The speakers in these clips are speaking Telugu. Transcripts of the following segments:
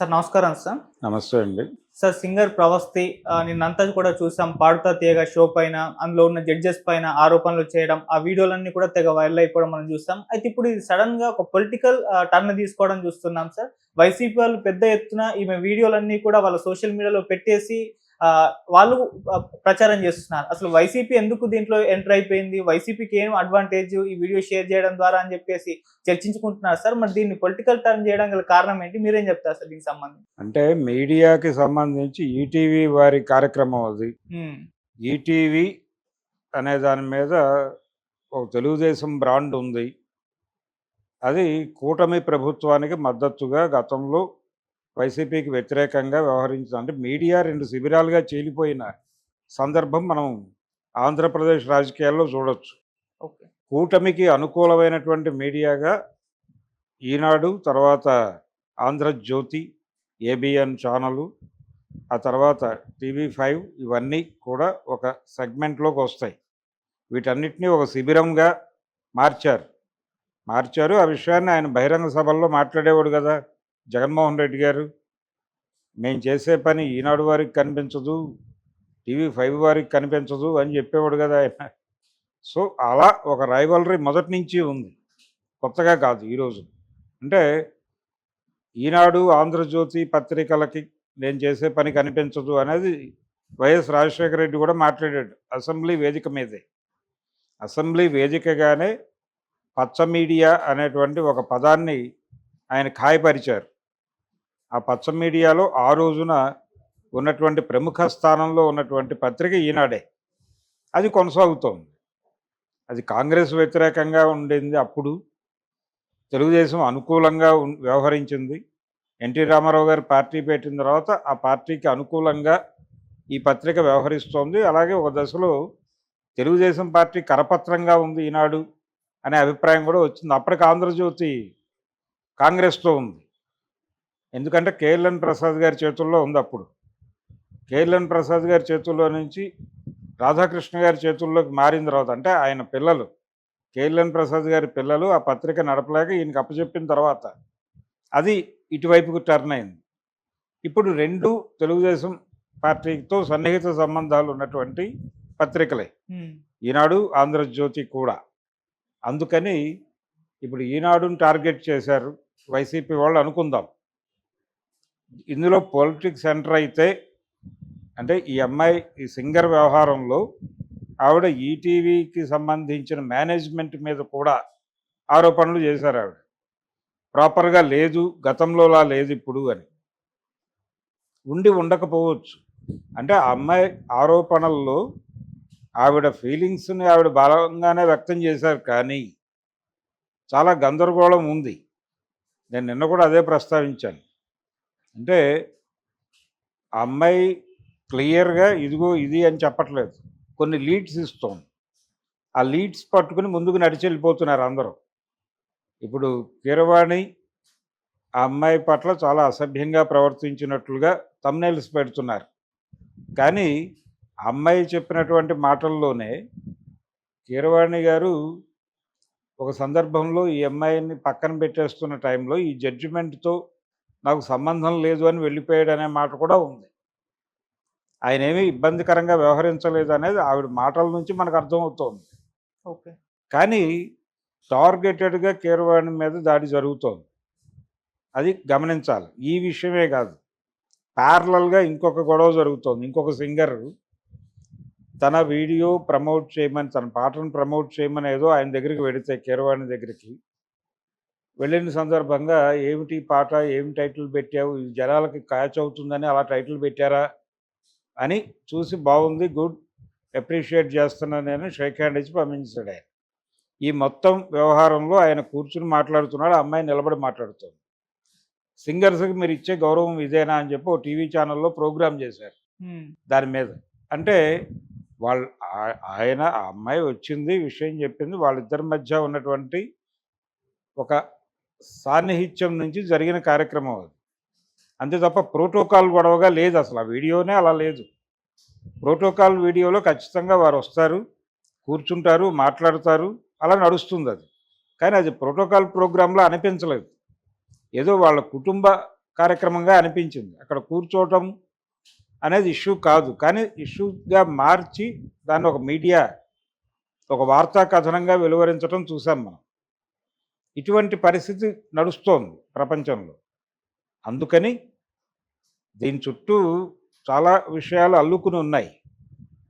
సార్ నమస్కారం సార్. నమస్తే అండి. సార్ సింగర్ 'ప్రవస్తి' నిన్నంతా కూడా చూసాం. 'పాడుతా తీయగా' షో పైన అందులో ఉన్న జడ్జెస్ పైన ఆరోపణలు చేయడం, ఆ వీడియోలన్నీ కూడా తెగ వైరల్ అయిపోవడం మనం చూసాం. అయితే ఇప్పుడు ఇది సడెన్‌గా ఒక పొలిటికల్ టర్న్ తీసుకోవడం చూస్తున్నాం సార్. వైసీపీ వాళ్ళు పెద్ద ఎత్తున ఈమె వీడియోలన్నీ కూడా వాళ్ళ సోషల్ మీడియాలో పెట్టేసి వాళ్ళు ప్రచారం చేస్తున్నారు. అసలు వైసీపీ ఎందుకు దీంట్లో ఎంటర్ అయిపోయింది? వైసీపీకి ఏం అడ్వాంటేజ్ ఈ వీడియో షేర్ చేయడం ద్వారా అని చెప్పేసి చర్చించుకుంటున్నారు సార్. మరి దీన్ని పొలిటికల్ టర్న్ చేయడం గల కారణం ఏంటి? మీరేం చెప్తారు సార్ దీనికి సంబంధించి? అంటే మీడియాకి సంబంధించి ఈటీవీ వారి కార్యక్రమం అది. హ్మ్. ఈటీవీ అనే దాని మీద ఒక తెలుగుదేశం బ్రాండ్ ఉంది. అది కూటమి ప్రభుత్వానికి మద్దతుగా గతంలో వైసీపీకి వ్యతిరేకంగా వ్యవహరించింది. అంటే మీడియా 2 శిబిరాలుగా చీలిపోయిన సందర్భం మనం ఆంధ్రప్రదేశ్ రాజకీయాల్లో చూడొచ్చు. ఓకే. కూటమికి అనుకూలమైనటువంటి మీడియాగా ఈనాడు, తర్వాత ఆంధ్రజ్యోతి, ఏబిఎన్ ఛానలు, ఆ తర్వాత టీవీ5 ఇవన్నీ కూడా ఒక సెగ్మెంట్లోకి వస్తాయి. వీటన్నిటినీ ఒక శిబిరంగా మార్చారు. ఆ విషయాన్ని ఆయన బహిరంగ సభల్లో మాట్లాడేవాడు కదా జగన్మోహన్ రెడ్డి గారు. మేము చేసే పని ఈనాడు వారికి కనిపించదు, టీవీ5 వారికి కనిపించదు అని చెప్పేవాడు కదా ఆయన. సో అలా ఒక రైవలరీ మొదటి నుంచి ఉంది, కొత్తగా కాదు ఈరోజు. అంటే ఈనాడు, ఆంధ్రజ్యోతి పత్రికలకి నేను చేసే పని కనిపించదు అనేది వైఎస్ రాజశేఖర రెడ్డి కూడా మాట్లాడాడు అసెంబ్లీ వేదిక మీదే. అసెంబ్లీ వేదికగానే పచ్చ మీడియా అనేటువంటి ఒక పదాన్ని ఆయన ఖాయపరిచారు. ఆ పచ్చ మీడియాలో ఆ రోజున ఉన్నటువంటి ప్రముఖ స్థానంలో ఉన్నటువంటి పత్రిక ఈనాడే. అది కొనసాగుతోంది. అది కాంగ్రెస్ వ్యతిరేకంగా ఉండింది అప్పుడు, తెలుగుదేశం అనుకూలంగా వ్యవహరించింది. ఎన్టీ రామారావు గారు పార్టీ పెట్టిన తర్వాత ఆ పార్టీకి అనుకూలంగా ఈ పత్రిక వ్యవహరిస్తోంది. అలాగే ఒక దశలో తెలుగుదేశం పార్టీ కరపత్రంగా ఉంది ఈనాడు అనే అభిప్రాయం కూడా వచ్చింది. అప్పటికి ఆంధ్రజ్యోతి కాంగ్రెస్తో ఉంది. ఎందుకంటే కేఎల్ఎన్ ప్రసాద్ గారి చేతుల్లో ఉంది అప్పుడు. కేఎల్ఎన్ ప్రసాద్ గారి చేతుల్లో నుంచి రాధాకృష్ణ గారి చేతుల్లోకి మారిన తర్వాత, అంటే ఆయన పిల్లలు, కేఎల్ఎన్ ప్రసాద్ గారి పిల్లలు ఆ పత్రిక నడపలేక ఈయనకి అప్పచెప్పిన తర్వాత అది ఇటువైపుకు టర్న్ అయింది. ఇప్పుడు 2 తెలుగుదేశం పార్టీతో సన్నిహిత సంబంధాలు ఉన్నటువంటి పత్రికలే ఈనాడు, ఆంధ్రజ్యోతి కూడా. అందుకని ఇప్పుడు ఈనాడుని టార్గెట్ చేశారు వైసీపీ వాళ్ళు అనుకుందాం. ఇందులో పొలిటిక్స్ ఎంటర్ అయితే, అంటే ఈ అమ్మాయి ఈ సింగర్ వ్యవహారంలో ఆవిడ ఈటీవీకి సంబంధించిన మేనేజ్మెంట్ మీద కూడా ఆరోపణలు చేశారు. ఆవిడ ప్రాపర్గా లేదు, గతంలోలా లేదు ఇప్పుడు అని. ఉండకపోవచ్చు. అంటే ఆ అమ్మాయి ఆరోపణల్లో ఆవిడ ఫీలింగ్స్ని ఆవిడ బలంగానే వ్యక్తం చేశారు, కానీ చాలా గందరగోళం ఉంది. నేను నిన్న కూడా అదే ప్రస్తావించాను. అంటే ఆ అమ్మాయి క్లియర్గా ఇదిగో ఇది అని చెప్పట్లేదు, కొన్ని లీడ్స్ ఇస్తోంది. ఆ లీడ్స్ పట్టుకుని ముందుకు నడిచి వెళ్ళిపోతున్నారు అందరూ. ఇప్పుడు కీరవాణి ఆ అమ్మాయి పట్ల చాలా అసభ్యంగా ప్రవర్తించినట్లుగా థంబ్నెయిల్స్ పెడుతున్నారు. కానీ ఆ అమ్మాయి చెప్పినటువంటి మాటల్లోనే కీరవాణి గారు ఒక సందర్భంలో ఈ అమ్మాయిని పక్కన పెట్టేస్తున్న టైంలో ఈ జడ్జిమెంట్తో నాకు సంబంధం లేదు అని వెళ్ళిపోయాడు అనే మాట కూడా ఉంది. ఆయన ఏమీ ఇబ్బందికరంగా వ్యవహరించలేదు అనేది ఆవిడ మాటల నుంచి మనకు అర్థమవుతోంది. ఓకే. కానీ టార్గెటెడ్గా కీరవాణి మీద దాడి జరుగుతోంది, అది గమనించాలి. ఈ విషయమే కాదు, ప్యారలల్గా ఇంకొక గొడవ జరుగుతోంది. ఇంకొక సింగర్ తన వీడియో ప్రమోట్ చేయమని, తన పాటను ప్రమోట్ చేయమని ఏదో ఆయన దగ్గరికి వెడితే, కీరవాణి దగ్గరికి వెళ్ళిన సందర్భంగా ఏమిటి పాట, ఏమి టైటిల్ పెట్టావు, ఇది జనాలకి క్యాచ్ అవుతుందని అలా టైటిల్ పెట్టారా అని చూసి బాగుంది, గుడ్, అప్రిషియేట్ చేస్తున్నాను నేను, షేక్ హ్యాండ్ ఇచ్చి పంపించాడు ఆయన. ఈ మొత్తం వ్యవహారంలో ఆయన కూర్చుని మాట్లాడుతున్నాడు, ఆ అమ్మాయి నిలబడి మాట్లాడుతుంది. సింగర్స్కి మీరు ఇచ్చే గౌరవం ఇదేనా అని చెప్పి ఓ టీవీ ఛానల్లో ప్రోగ్రామ్ చేశారు దాని మీద. అంటే వాళ్ళు ఆయన ఆ అమ్మాయి వచ్చింది, విషయం చెప్పింది, వాళ్ళిద్దరి మధ్య ఉన్నటువంటి ఒక సాన్నిహిత్యం నుంచి జరిగిన కార్యక్రమం అది. అంతే తప్ప ప్రోటోకాల్ గొడవగా లేదు అసలు. ఆ వీడియోనే అలా లేదు. ప్రోటోకాల్ వీడియోలో ఖచ్చితంగా వారు వస్తారు, కూర్చుంటారు, మాట్లాడతారు, అలా నడుస్తుంది అది. కానీ అది ప్రోటోకాల్ ప్రోగ్రాంలో అనిపించలేదు. ఏదో వాళ్ళ కుటుంబ కార్యక్రమంగా అనిపించింది. అక్కడ కూర్చోవటం అనేది ఇష్యూ కాదు, కానీ ఇష్యూగా మార్చి దాన్ని ఒక మీడియా, ఒక వార్తా కథనంగా వెలువరించడం చూసాం మనం. ఇటువంటి పరిస్థితి నడుస్తోంది ప్రపంచంలో. అందుకని దీని చుట్టూ చాలా విషయాలు అల్లుకుని ఉన్నాయి.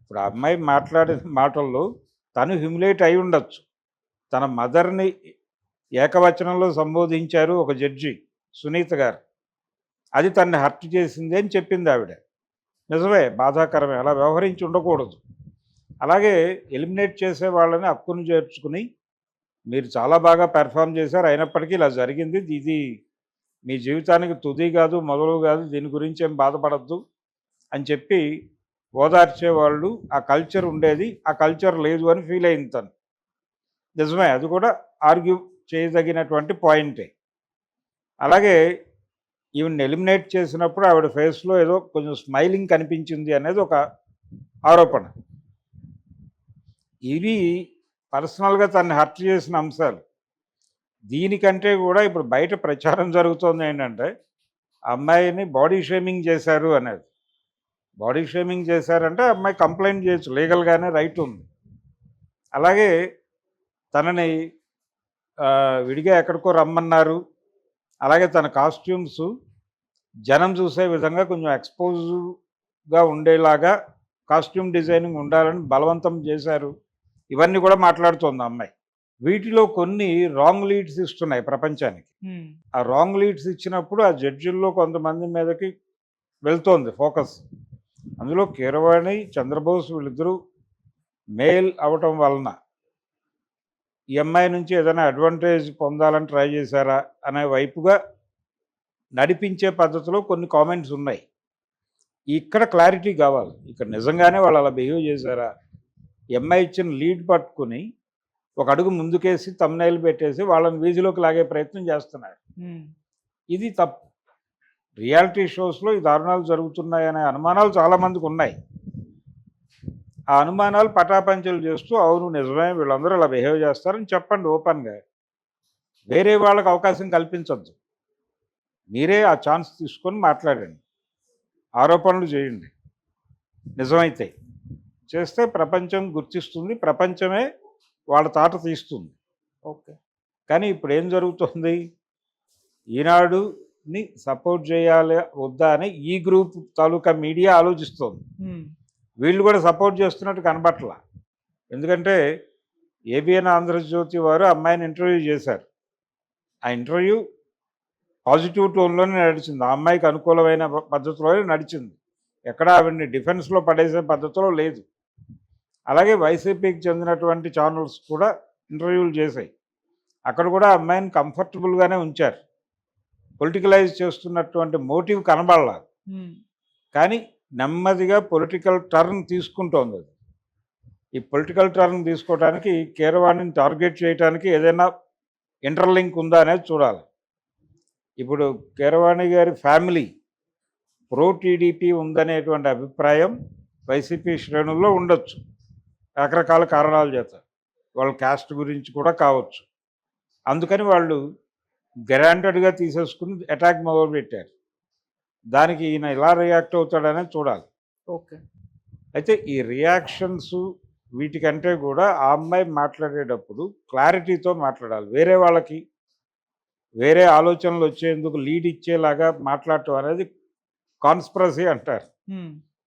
ఇప్పుడు ఆ అమ్మాయి మాట్లాడిన మాటల్లో తను హ్యూమిలేట్ అయి ఉండొచ్చు. తన మదర్ని ఏకవచనంలో సంబోధించారు ఒక జడ్జి, సునీత గారు. అది తనని హర్ట్ చేసింది అని చెప్పింది ఆవిడ. నిజమే, బాధాకరమే, అలా వ్యవహరించి ఉండకూడదు. అలాగే ఎలిమినేట్ చేసే వాళ్ళని హక్కును చేర్చుకుని మీరు చాలా బాగా పెర్ఫామ్ చేశారు, అయినప్పటికీ ఇలా జరిగింది, ఇది మీ జీవితానికి తుది కాదు మొదలు కాదు, దీని గురించి ఏం బాధపడద్దు అని చెప్పి ఓదార్చేవాళ్ళు ఆ కల్చర్ ఉండేది. ఆ కల్చర్ లేదు అని ఫీల్ అయింది తను. నిజమే, అది కూడా ఆర్గ్యూ చేయదగినటువంటి పాయింటే. అలాగే ఈవిని ఎలిమినేట్ చేసినప్పుడు ఆవిడ ఫేస్లో ఏదో కొంచెం స్మైలింగ్ కనిపించింది అనేది ఒక ఆరోపణ. ఇవి పర్సనల్గా తనని హర్ట్ చేసిన అంశాలు. దీనికంటే కూడా ఇప్పుడు బయట ప్రచారం జరుగుతోంది ఏంటంటే అమ్మాయిని బాడీ షేమింగ్ చేశారు అనేది. బాడీ షేమింగ్ చేశారంటే అమ్మాయి కంప్లైంట్ చేయొచ్చు, లీగల్గానే రైట్ ఉంది. అలాగే తనని విడిగా ఎక్కడికో రమ్మన్నారు. అలాగే తన కాస్ట్యూమ్స్ జనం చూసే విధంగా కొంచెం ఎక్స్పోజ్గా ఉండేలాగా కాస్ట్యూమ్ డిజైనింగ్ ఉండాలని బలవంతం చేశారు. ఇవన్నీ కూడా మాట్లాడుతోంది అమ్మాయి. వీటిలో కొన్ని రాంగ్ లీడ్స్ ఇస్తున్నాయి ప్రపంచానికి. ఆ రాంగ్ లీడ్స్ ఇచ్చినప్పుడు ఆ జడ్జిల్లో కొంతమంది మీదకి వెళ్తోంది ఫోకస్. అందులో కీరవాణి, చంద్రబోస్ వీళ్ళిద్దరూ మేల్ అవటం వలన ఈ అమ్మాయి నుంచి ఏదైనా అడ్వాంటేజ్ పొందాలని ట్రై చేశారా అనే వైపుగా నడిపించే పద్ధతిలో కొన్ని కామెంట్స్ ఉన్నాయి. ఇక్కడ క్లారిటీ కావాలి. ఇక్కడ నిజంగానే వాళ్ళు అలా బిహేవ్ చేశారా? ఈ అమ్మాయి ఇచ్చిన లీడ్ పట్టుకుని ఒక అడుగు ముందుకేసి తమ్నైల్ పెట్టేసి వాళ్ళని వీధిలోకి లాగే ప్రయత్నం చేస్తున్నారు. ఇది తప్పు. రియాలిటీ షోస్లో ఈ దారుణాలు జరుగుతున్నాయనే అనుమానాలు చాలామందికి ఉన్నాయి. ఆ అనుమానాలు పటాపంచలు చేస్తూ అవును నిజమే వీళ్ళందరూ ఇలా బిహేవ్ చేస్తారని చెప్పండి ఓపెన్గా. వేరే వాళ్ళకి అవకాశం కల్పించద్దు. మీరే ఆ ఛాన్స్ తీసుకొని మాట్లాడండి, ఆరోపణలు చేయండి. నిజమైతే చేస్తే ప్రపంచం గుర్తిస్తుంది, ప్రపంచమే వాళ్ళ తాట తీస్తుంది. ఓకే. కానీ ఇప్పుడు ఏం జరుగుతుంది? ఈనాడుని సపోర్ట్ చేయాలి వద్దా అని ఈ గ్రూప్ తాలూకా మీడియా ఆలోచిస్తోంది. వీళ్ళు కూడా సపోర్ట్ చేస్తున్నట్టు కనబట్ల. ఎందుకంటే ఏబిఎన్ ఆంధ్రజ్యోతి వారు అమ్మాయిని ఇంటర్వ్యూ చేశారు. ఆ ఇంటర్వ్యూ పాజిటివ్ టోన్లోనే నడిచింది, ఆ అమ్మాయికి అనుకూలమైన పద్ధతిలోనే నడిచింది. ఎక్కడ ఆవిడ్ని డిఫెన్స్లో పడేసే పద్ధతిలో లేదు. అలాగే వైసీపీకి చెందినటువంటి ఛానల్స్ కూడా ఇంటర్వ్యూలు చేశాయి. అక్కడ కూడా అమ్మాయిని కంఫర్టబుల్గానే ఉంచారు. పొలిటికలైజ్ చేస్తున్నటువంటి మోటివ్ కనబడాల. కానీ నెమ్మదిగా పొలిటికల్ టర్న్ తీసుకుంటోంది అది. ఈ పొలిటికల్ టర్న్ తీసుకోవడానికి కీరవాణిని టార్గెట్ చేయడానికి ఏదైనా ఇంటర్లింక్ ఉందా అనేది చూడాలి. ఇప్పుడు కీరవాణి గారి ఫ్యామిలీ ప్రో టీడీపీ ఉందనేటువంటి అభిప్రాయం వైసీపీ శ్రేణుల్లో ఉండొచ్చు, రకరకాల కారణాల చేత. వాళ్ళ క్యాస్ట్ గురించి కూడా కావచ్చు. అందుకని వాళ్ళు గ్రాంటెడ్గా తీసేసుకుని అటాక్ మొదలుపెట్టారు. దానికి ఈయన ఎలా రియాక్ట్ అవుతాడనేది చూడాలి. ఓకే. అయితే ఈ రియాక్షన్స్ వీటికంటే కూడా ఆ అమ్మాయి మాట్లాడేటప్పుడు క్లారిటీతో మాట్లాడాలి. వేరే వాళ్ళకి వేరే ఆలోచనలు వచ్చేందుకు లీడ్ ఇచ్చేలాగా మాట్లాడటం అనేది కాన్స్పిరసీ అంటారు.